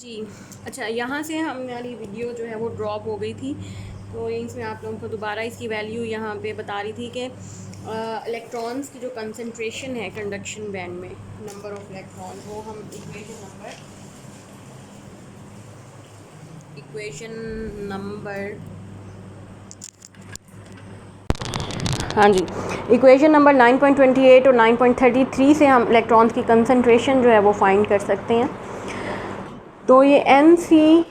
जी। अच्छा, यहाँ से हमारी वीडियो जो है वो ड्रॉप हो गई थी, तो इसमें आप लोगों को दोबारा इसकी वैल्यू यहाँ पे बता रही थी कि इलेक्ट्रॉन्स की जो कंसंट्रेशन है कंडक्शन बैंड में, नंबर ऑफ़ इलेक्ट्रॉन, वो हम इक्वेशन नंबर हाँ जी, इक्वेशन नंबर 9.28 और 9.33 से हम इलेक्ट्रॉन्स की कंसंट्रेशन जो है वो फाइंड कर सकते हैं। तो ये एन सी,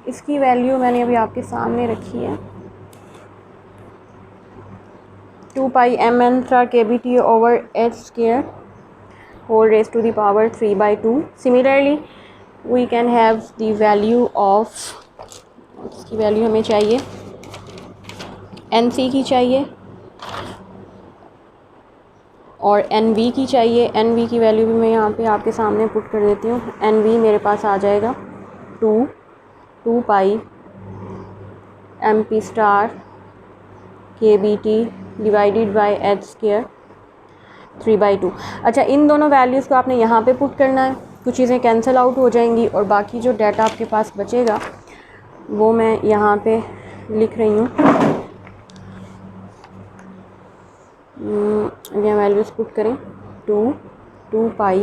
इसकी वैल्यू मैंने अभी आपके सामने रखी है, 2 pi M N star K B T over H square whole raise to the power 3/2। Similarly we can have the value of, इसकी वैल्यू हमें चाहिए, एन सी की चाहिए और एन वी की चाहिए। एन वी की वैल्यू भी मैं यहाँ पे आपके सामने पुट कर देती हूँ। एन वी मेरे पास आ जाएगा 2 pi M P star K B T divided by H square 3/2। अच्छा, इन दोनों वैल्यूज़ को आपने यहाँ पे पुट करना है, कुछ चीज़ें कैंसिल आउट हो जाएंगी और बाकी जो डाटा आपके पास बचेगा वो मैं यहाँ पे लिख रही हूँ। यहाँ वैल्यूज़ पुट करें, 2 pi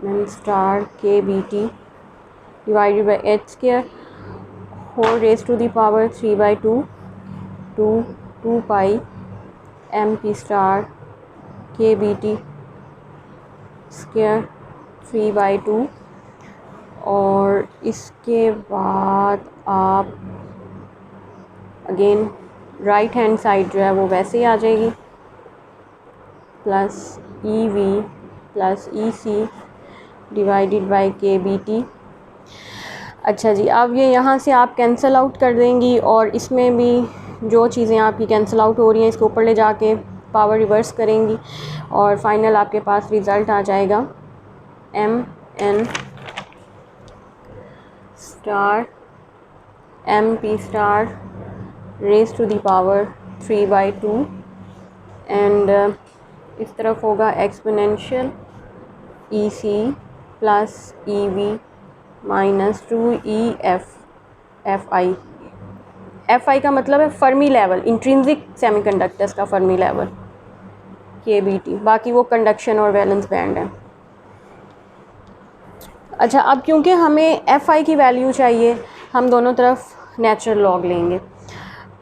M star K B T divided by H square whole raise to the power 3/2 2 pi M P star K B T square 3/2। और इसके बाद आप अगेन राइट हैंड साइड जो है वो वैसे ही आ जाएगी, plus E V plus E C divided by K B T. अच्छा जी, अब ये यहाँ से आप कैंसिल आउट कर देंगी और इसमें भी जो चीज़ें आपकी कैंसिल आउट हो रही हैं इसको ऊपर ले जाके पावर रिवर्स करेंगी और फाइनल आपके पास रिज़ल्ट आ जाएगा M N star M P star raise to the power 3/2 and इस तरफ होगा exponential E C plus E V minus 2 E F I का मतलब है फर्मी लेवल, इंट्रिंसिक सेमीकंडक्टर्स का Fermi level K B T, बाकी वो कंडक्शन और वैलेंस बैंड है। अच्छा, अब क्योंकि हमें एफ आई की वैल्यू चाहिए, हम दोनों तरफ नेचुरल लॉग लेंगे,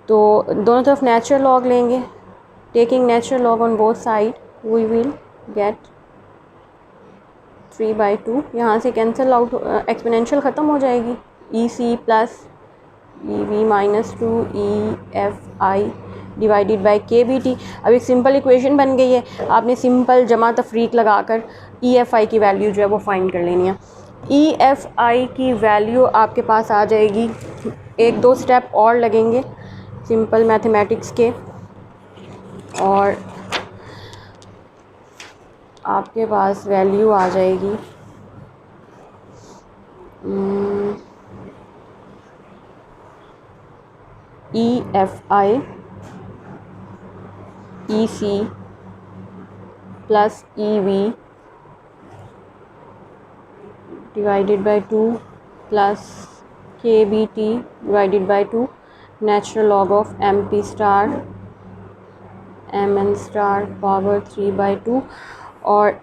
तो दोनों तरफ नेचुरल लॉग लेंगे। Taking natural log on both side we will get 3/2। यहाँ से कैंसिल आउट, एक्सपोनेंशियल ख़त्म हो जाएगी, E C plus E V minus 2 E F I divided by K B T. अब एक सिंपल इक्वेशन बन गई है, आपने सिंपल जमा तफरीक लगाकर ई एफ आई की वैल्यू जो है वो फाइंड कर लेनी है। ई एफ आई की वैल्यू आपके पास आ जाएगी, एक दो स्टेप और लगेंगे सिंपल मैथमेटिक्स के और आपके पास वैल्यू आ जाएगी E F I E C plus E V divided by 2 plus K B T divided by 2 natural log of M P star M N star power 3/2 और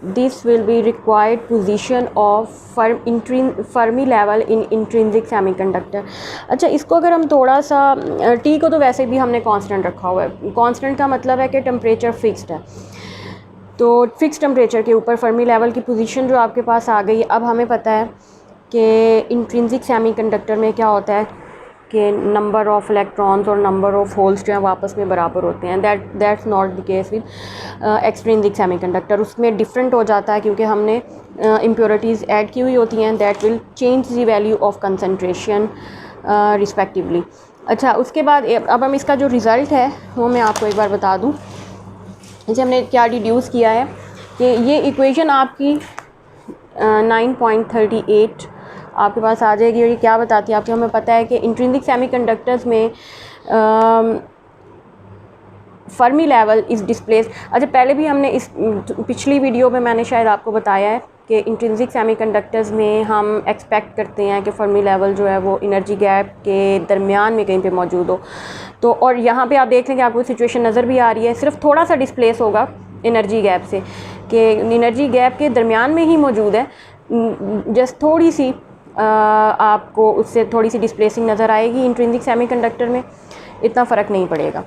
this will be required position of Fermi level in intrinsic semiconductor. अच्छा, इसको अगर हम थोड़ा सा, T को तो वैसे भी हमने कांस्टेंट रखा हुआ है, कांस्टेंट का मतलब है कि टेम्परेचर फिक्स्ड है, तो फिक्स टेम्परेचर के ऊपर फर्मी लेवल की पोजीशन जो आपके पास आ गई। अब हमें पता है कि इंट्रिंसिक सेमीकंडक्टर में क्या होता है कि नंबर ऑफ़ इलेक्ट्रॉन्स और नंबर ऑफ़ होल्स जो हैं वो आपस में बराबर होते हैं। That's not the case with extrinsic semiconductor, उसमें डिफरेंट हो जाता है क्योंकि हमने इम्प्योरिटीज़ ऐड की हुई होती हैं, that will change the value of concentration respectively. अच्छा, उसके बाद अब हम इसका जो रिज़ल्ट है वो मैं आपको एक बार बता दूँ। जैसे हमने क्या डिड्यूस किया है कि ये इक्वेशन आपकी 9.38 आपके पास आ जाएगी और ये क्या बताती है आपको, हमें पता है कि इंट्रिंसिक सेमीकंडक्टर्स में फर्मी लेवल इज़ डिस्प्लेस। अच्छा, पहले भी हमने इस पिछली वीडियो में मैंने शायद आपको बताया है कि इंट्रिंसिक सेमीकंडक्टर्स में हम एक्सपेक्ट करते हैं कि फर्मी लेवल जो है वो एनर्जी गैप के दरमियान में कहीं पे मौजूद हो। तो और यहाँ पे आप देख लें कि आपको सिचुएशन नज़र भी आ रही है, सिर्फ थोड़ा सा डिस्प्लेस होगा एनर्जी गैप से, कि एनर्जी गैप के दरमियान में ही मौजूद है, जस्ट थोड़ी सी आपको उससे थोड़ी सी डिस्प्लेसिंग नज़र आएगी इंट्रिंसिक सेमीकंडक्टर में, इतना फ़र्क नहीं पड़ेगा।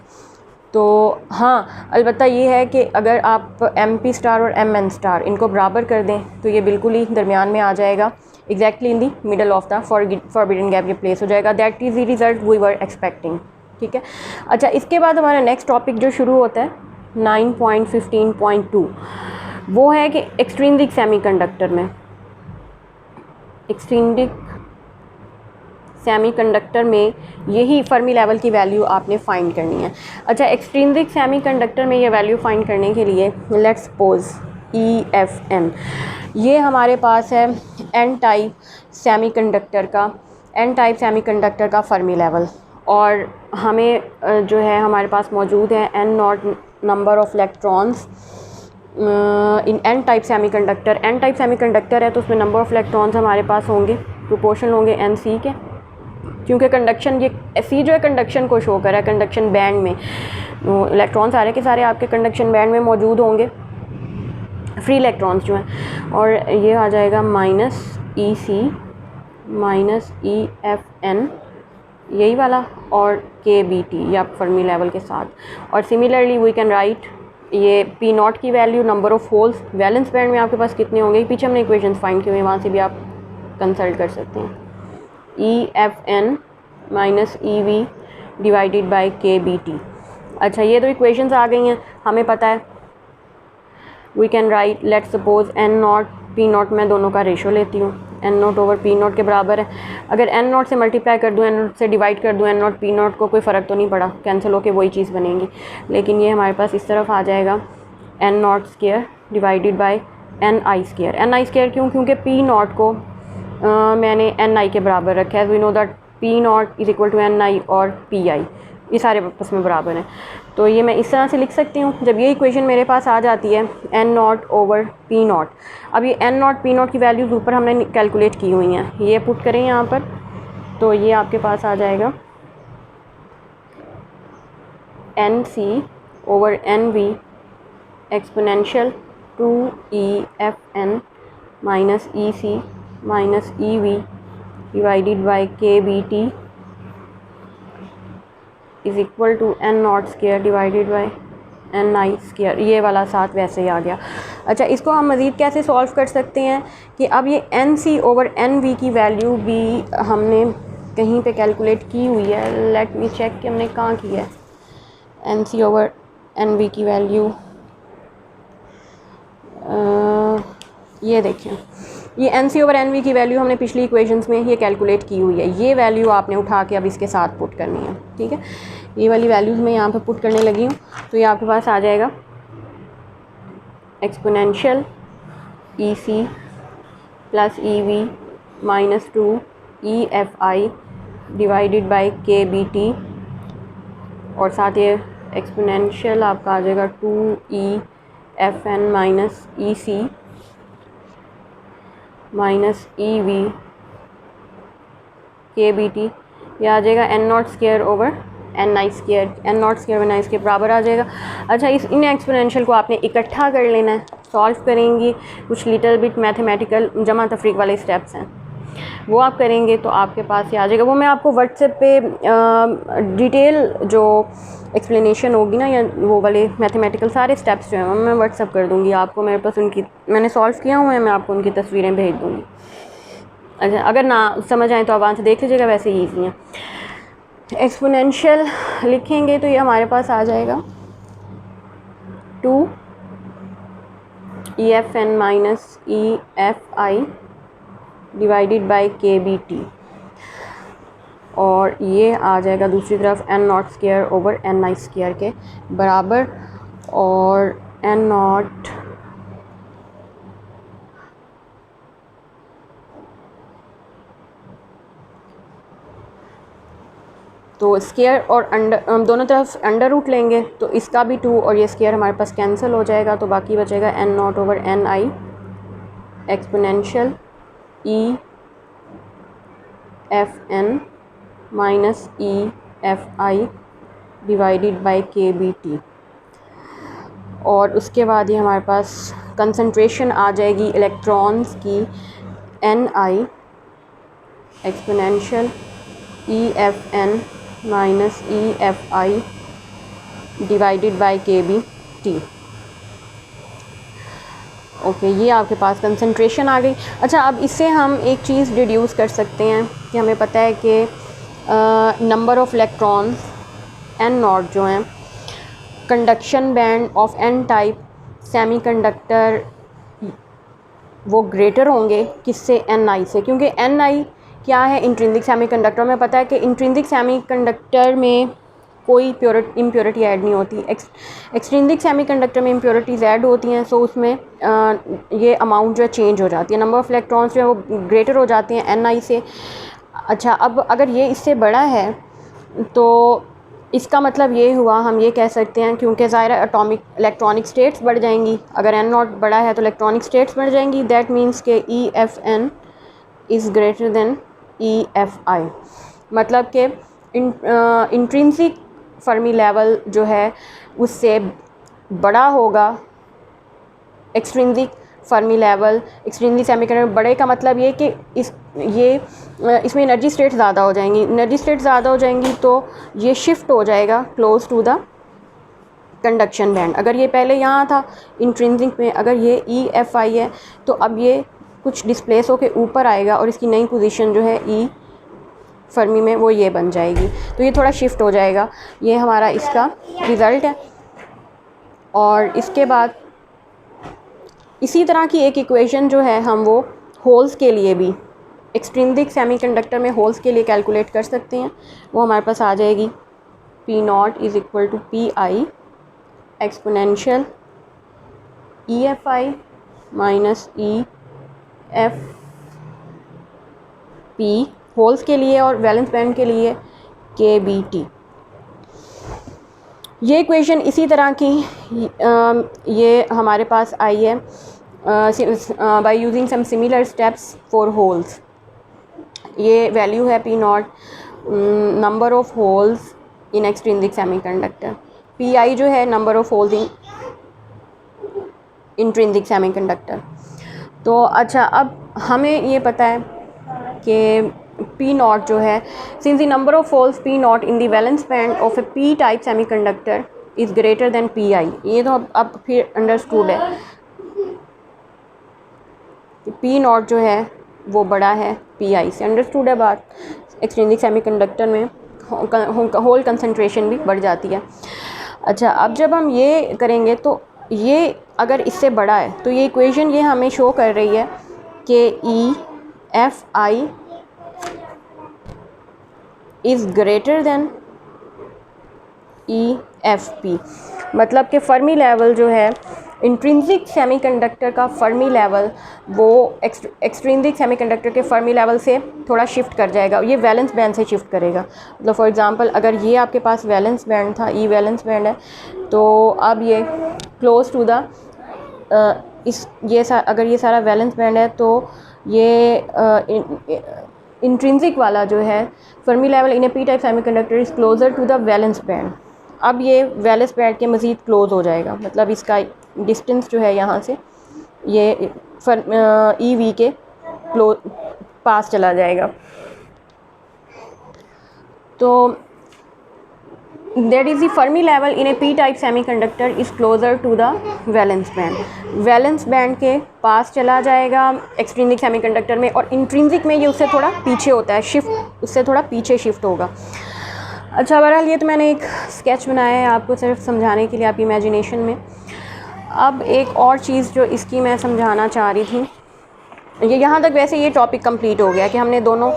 तो हाँ, अलबत्ता ये है कि अगर आप MP स्टार और MN स्टार इनको बराबर कर दें तो ये बिल्कुल ही दरमियान में आ जाएगा, exactly in the middle of the forbidden gap ये प्लेस हो जाएगा। That is the result we were expecting. ठीक है, अच्छा, इसके बाद हमारा नेक्स्ट टॉपिक जो शुरू होता है 9.15.2 वो है कि एक्सट्रिंसिक सेमीकंडक्टर में, एक्सट्रिंसिक सेमीकंडक्टर में यही फर्मी लेवल की वैल्यू आपने फाइंड करनी है। अच्छा, एक्सट्रिंसिक सेमीकंडक्टर में ये वैल्यू फाइंड करने के लिए लेट्स सपोज EFN ये हमारे पास है N टाइप सेमीकंडक्टर का फर्मी लेवल, और हमें जो है हमारे पास मौजूद है N0 number of electrons in N type semiconductor है, तो उसमें नंबर ऑफ इलेक्ट्रॉन्स हमारे पास होंगे प्रोपोर्शनल होंगे NC के, क्योंकि कंडक्शन ये C जो है कंडक्शन को शो कर रहा है, कंडक्शन बैंड में इलेक्ट्रॉन सारे के सारे आपके कंडक्शन बैंड में मौजूद होंगे, फ्री इलेक्ट्रॉन्स जो हैं, और ये आ जाएगा -EC -EFN यही वाला, और KBT या फर्मी लेवल के साथ। और सिमिलरली वी कैन राइट ये P0 की value, number of holes valence band में आपके पास कितने होंगे, पीछे हमने इक्वेशंस फाइंड किए हुए, वहाँ से भी आप कंसल्ट कर सकते हैं। EFN -EV divided by KBT। अच्छा, ये तो इक्वेशंस आ गई हैं, हमें पता है we can write let's suppose N0 P0, मैं दोनों का रेशो लेती हूँ, N0 ओवर P0 के बराबर है। अगर N0 से मल्टीप्लाई कर दूँ, N0 से डिवाइड कर दूँ, N0 P0 को कोई फ़र्क तो नहीं पड़ा, कैंसिल होके वही चीज़ बनेगी, लेकिन ये हमारे पास इस तरफ आ जाएगा N0 square divided by NI square क्यों, क्योंकि P0 को मैंने NI के बराबर रखा है। We know that P0 is equal to NI और PI, ये सारे आपस में बराबर हैं, तो ये मैं इस तरह से लिख सकती हूँ। जब ये इक्वेशन मेरे पास आ जाती है N0 ओवर P0, अब ये N0 P0 की वैल्यूज़ ऊपर हमने कैलकुलेट की हुई हैं, ये पुट करें यहाँ पर, तो ये आपके पास आ जाएगा NC over NV exponential 2EFN -EC -EV divided by KBT is equal to N0 square divided by NI square, ये वाला साथ वैसे ही आ गया। अच्छा, इसको हम मज़ीद कैसे सॉल्व कर सकते हैं कि अब ये NC ओवर NV की वैल्यू भी हमने कहीं पे कैलकुलेट की हुई है, लेट मी चेक कि हमने कहाँ की है। NC ओवर NV की वैल्यू ये देखें, ये NC ओवर NV की वैल्यू हमने पिछली इक्वेशंस में ये कैलकुलेट की हुई है, ये वैल्यू आपने उठा के अब इसके साथ पुट करनी है। ठीक है, ये वाली वैल्यूज़ मैं यहाँ पे पुट करने लगी हूँ, तो ये आपके पास आ जाएगा exponential EC plus EV -2 EFI divided by KBT, और साथ ये एक्सपोनेंशियल आपका आ जाएगा 2EFN -EC -EV KBT, ये आ जाएगा N0 square over NI square, N0 square NI के बराबर आ जाएगा। अच्छा, इन एक्सपोनेंशियल को आपने इकट्ठा कर लेना है, सॉल्व करेंगी, कुछ लिटिल बिट मैथमेटिकल जमा तफरीक वाले स्टेप्स हैं वो आप करेंगे तो आपके पास ये आ जाएगा। वो मैं आपको व्हाट्सएप पे डिटेल जो एक्सप्लेनेशन होगी ना, या वो वाले मैथमेटिकल सारे स्टेप्स जो हैं मैं व्हाट्सएप कर दूँगी आपको, मेरे पास उनकी मैंने सॉल्व किया हुआ है, मैं आपको उनकी तस्वीरें भेज दूँगी। अच्छा, अगर ना समझ आए तो आप वहाँ से देख लीजिएगा, वैसे ही ईजी हैं। एक्सपोनेंशियल लिखेंगे तो ये हमारे पास आ जाएगा 2 EFN -EFI divided by KBT, और ये आ जाएगा दूसरी तरफ N0 square over NI square के बराबर, और N0 तो स्क्वायर और अंडर, हम दोनों तरफ अंडर रूट लेंगे तो इसका भी 2 और ये स्क्वायर हमारे पास कैंसिल हो जाएगा, तो बाकी बचेगा N0 over NI exponential E F N minus E F I divided by K B T. और उसके बाद ये हमारे पास कंसंट्रेशन आ जाएगी इलेक्ट्रॉन्स की N I exponential E F N minus E F I divided by K B T. Okay, ये आपके पास concentration आ गई। अच्छा, अब इससे हम एक चीज़ डिड्यूस कर सकते हैं कि हमें पता है कि number of electrons N not जो हैं conduction band of N type semiconductor वो ग्रेटर होंगे किससे, एन आई से, क्योंकि एन आई क्या है, इंट्रिंसिक सेमीकंडक्टर में पता है कि इंट्रिंसिक सेमीकंडक्टर में कोई इम्प्योरिटी ऐड नहीं होती। एक्सट्रिंसिक सेमीकंडक्टर में इम्प्योरिटीज़ ऐड होती हैं, सो उसमें ये अमाउंट जो है चेंज हो जाती है, नंबर ऑफ़ इलेक्ट्रॉन्स जो है वो ग्रेटर हो जाते हैं एन आई से। अच्छा, अब अगर ये इससे बड़ा है तो इसका मतलब ये हुआ, हम ये कह सकते हैं, क्योंकि ज़ाहिर एटॉमिक इलेक्ट्रॉनिक स्टेट्स बढ़ जाएंगी, अगर एन नॉट बड़ा है तो इलेक्ट्रॉनिक स्टेट्स बढ़ जाएंगी। दैट मीन्स के E F N is greater than E F I, मतलब कि इंट्रिंसिक फर्मी लेवल जो है उससे बड़ा होगा extrinsic Fermi level. Extrinsic semiconductor बड़े का मतलब ये कि इसमें एनर्जी स्टेट ज़्यादा हो जाएंगी, एनर्जी स्टेट ज़्यादा हो जाएंगी तो ये शिफ्ट हो जाएगा close to the conduction band. अगर ये पहले यहाँ था इंट्रिंसिक में, अगर ये ई एफ आई है तो अब ये कुछ डिस्प्लेस होकर ऊपर आएगा और इसकी नई पोजीशन जो है ई फर्मी में वो ये बन जाएगी, तो ये थोड़ा शिफ्ट हो जाएगा। ये हमारा इसका रिज़ल्ट है। और इसके बाद इसी तरह की एक इक्वेशन जो है हम वो होल्स के लिए भी, एक्सट्रिंसिक सेमीकंडक्टर में होल्स के लिए कैलकुलेट कर सकते हैं। वो हमारे पास आ जाएगी P not is equal to P I exponential E F I minus E F P holes के लिए और वैलेंस बैंड के लिए के बी टी। ये इक्वेशन इसी तरह की ये हमारे पास आई है by using some similar steps for holes. ये वैल्यू है P not, number of holes in extrinsic semiconductor, P I जो है number of holes in intrinsic semiconductor. तो अच्छा, अब हमें ये पता है कि P नॉट जो है, since the number of holes P not in the valence band of A P type semiconductor is greater then Pi। ये तो अब फिर अंडरस्टूड है कि P नॉट जो है वो बड़ा है Pi से, अंडरस्टूड है बात। एक्सट्रिंसिक सेमीकंडक्टर में होल कंसंट्रेशन भी बढ़ जाती है। अच्छा, अब जब हम ये करेंगे तो ये अगर इससे बड़ा है तो ये इक्वेशन ये हमें शो कर रही है कि ई F I is greater than E F P, मतलब कि फर्मी लेवल जो है इंट्रिंसिक सेमीकंडक्टर का फर्मी लेवल वो एक्सट्रिंसिक सेमीकंडक्टर के फर्मी लेवल से थोड़ा शिफ्ट कर जाएगा, ये वैलेंस बैंड से शिफ्ट करेगा। मतलब फॉर एग्जांपल अगर ये आपके पास वैलेंस बैंड था, ई वैलेंस बैंड है, तो अब ये क्लोज टू द अगर ये सारा वैलेंस बैंड है तो ये इंट्रिंसिक वाला जो है Fermi level in a P type semiconductor is closer to the valence band. अब ये वैलेंस बैंड के मज़ीद क्लोज हो जाएगा, मतलब इसका डिस्टेंस जो है यहाँ से ये ई वी के पास चला जाएगा। तो that is the Fermi level in a P type semiconductor is closer to the valence band. Valence band के पास चला जाएगा एक्सट्रिंसिक सेमीकंडक्टर में, और इंट्रिंसिक में ये उससे थोड़ा पीछे होता है, शिफ्ट उससे थोड़ा पीछे शिफ्ट होगा। अच्छा, बहरहाल ये तो मैंने एक स्केच बनाया है आपको सिर्फ समझाने के लिए, आपकी इमेजिनेशन में। अब एक और चीज़ जो इसकी मैं समझाना चाह रही थी, ये यहाँ तक वैसे ये टॉपिक कंप्लीट हो गया कि हमने दोनों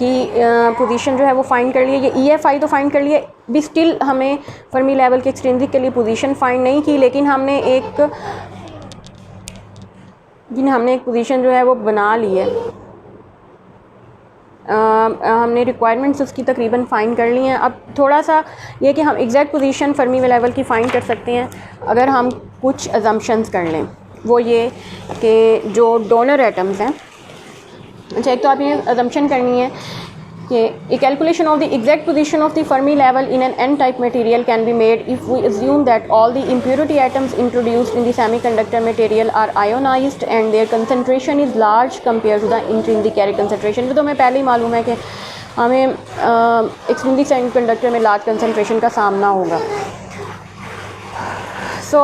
की पोजीशन जो है वो फाइंड कर लिए। ये ई एफ आई तो फाइंड कर लिए, भी स्टिल हमें फर्मी लेवल के एक्सट्रिंसिक के लिए पोजीशन फाइंड नहीं की, लेकिन हमने एक पोजीशन जो है वो बना ली है। हमने रिक्वायरमेंट्स उसकी तकरीबन फ़ाइंड कर ली हैं। अब थोड़ा सा ये कि हम एग्जैक्ट पोजीशन फर्मी लेवल की फ़ाइंड कर सकते हैं अगर हम कुछ अजम्पशंस कर लें। वो ये कि जो डोनर एटम्स हैं, अच्छा एक तो आप ये अजम्पशन करनी है कि a calculation of the exact position of the Fermi level in an n-type material can be made if we assume that all the impurity atoms introduced in the semiconductor material are ionized and their concentration is large compared to the intrinsic carrier concentration। तो हमें पहले ही मालूम है कि हमें extrinsic semiconductor में large concentration का सामना होगा। सो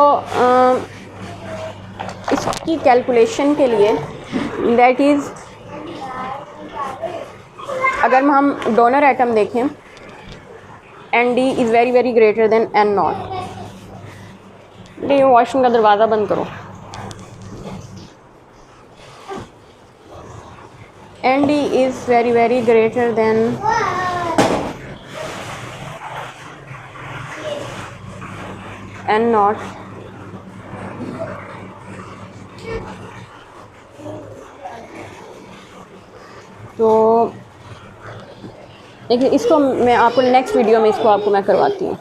इसकी कैलकुलेशन के लिए दैट इज़, अगर हम डोनर एटम देखें N D is very very greater than N not. ये वॉशरूम का दरवाज़ा बंद करो। N D is very very greater than N not. तो देखिए इसको मैं आपको नेक्स्ट वीडियो में इसको आपको मैं करवाती हूँ।